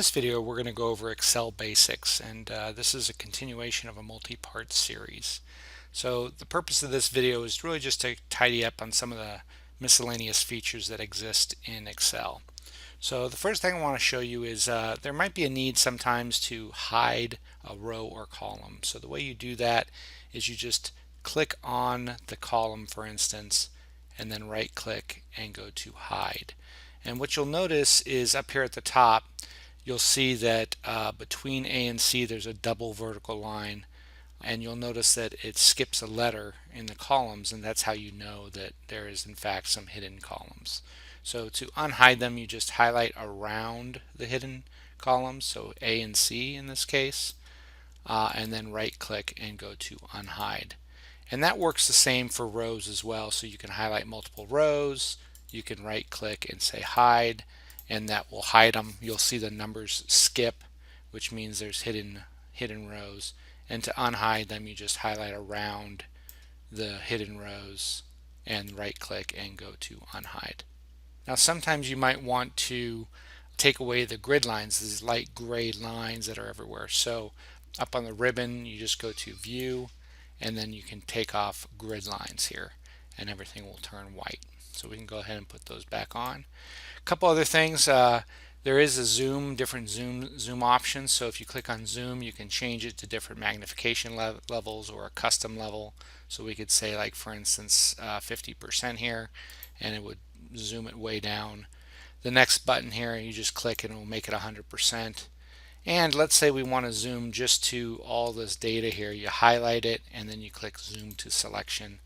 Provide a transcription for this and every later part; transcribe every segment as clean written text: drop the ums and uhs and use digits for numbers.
this video we're going to go over Excel basics, and this is a continuation of a multi-part series. So the purpose of this video is really just to tidy up on some of the miscellaneous features that exist in Excel. So the first thing I want to show you is there might be a need sometimes to hide a row or column. So the way you do that is you just click on the column, for instance, and then right click and go to hide. And what you'll notice is up here at the top you'll see that between A and C there's a double vertical line, and you'll notice that it skips a letter in the columns, and that's how you know that there is in fact some hidden columns. So to unhide them, you just highlight around the hidden columns, so A and C in this case, and then right click and go to unhide. And that works the same for rows as well, so you can highlight multiple rows, you can right click and say hide, and that will hide them. You'll see the numbers skip, which means there's hidden rows. And to unhide them, you just highlight around the hidden rows and right click and go to unhide. Now sometimes you might want to take away the grid lines, these light gray lines that are everywhere. So up on the ribbon you just go to view, and then you can take off grid lines here and everything will turn white. So we can go ahead and put those back on. A couple other things, there is a different zoom options. So if you click on zoom, you can change it to different magnification levels or a custom level. So we could say, like for instance, 50% here, and it would zoom it way down. The next button here, you just click and it will make it 100%. And let's say we want to zoom just to all this data here. You highlight it and then you click zoom to selection.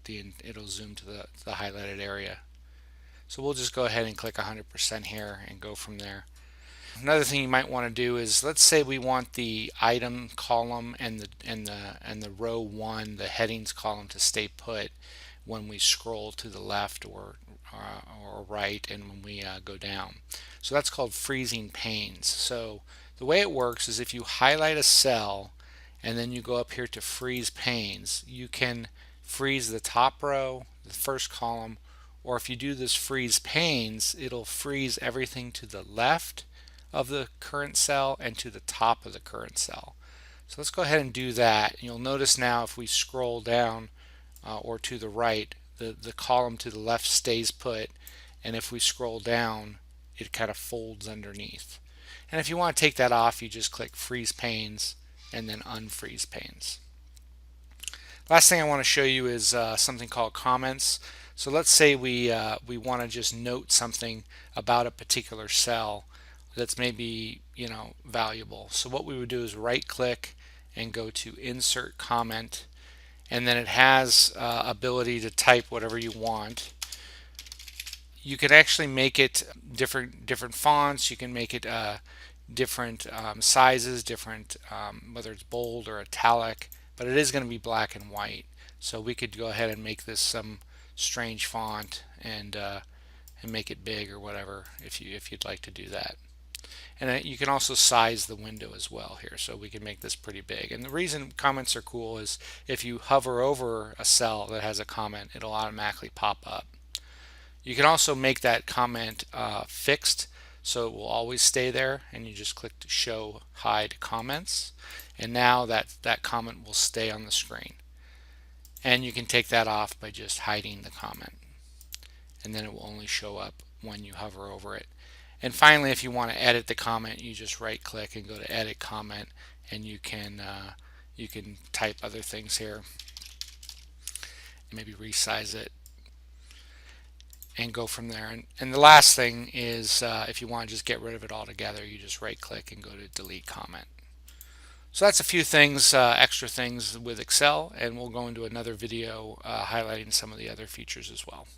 It'll zoom to the highlighted area. So we'll just go ahead and click 100% here and go from there. Another thing you might want to do is, let's say we want the item column and the row 1, the headings column, to stay put when we scroll to the left or right, and when we go down. So that's called freezing panes. So the way it works is if you highlight a cell and then you go up here to freeze panes, you can freeze the top row, the first column, or if you do this freeze panes, it'll freeze everything to the left of the current cell and to the top of the current cell. So let's go ahead and do that. You'll notice now if we scroll down or to the right, the column to the left stays put, and if we scroll down it kind of folds underneath. And if you want to take that off, you just click freeze panes and then unfreeze panes. Last thing I want to show you is something called comments. So let's say we want to just note something about a particular cell that's maybe valuable. So what we would do is right click and go to insert comment, and then it has ability to type whatever you want. You can actually make it different fonts. You can make it different sizes, different whether it's bold or italic, but it is going to be black and white. So we could go ahead and make this some strange font and make it big or whatever if you'd like to do that. And you can also size the window as well here, so we can make this pretty big. And the reason comments are cool is if you hover over a cell that has a comment, it'll automatically pop up. You can also make that comment fixed, so it will always stay there, and you just click to show hide comments, and now that comment will stay on the screen. And you can take that off by just hiding the comment, and then it will only show up when you hover over it. And finally, if you want to edit the comment, you just right click and go to edit comment, and you can type other things here and maybe resize it and go from there. And the last thing is if you want to just get rid of it altogether, you just right click and go to delete comment. So that's a few things, extra things with Excel, and we'll go into another video highlighting some of the other features as well.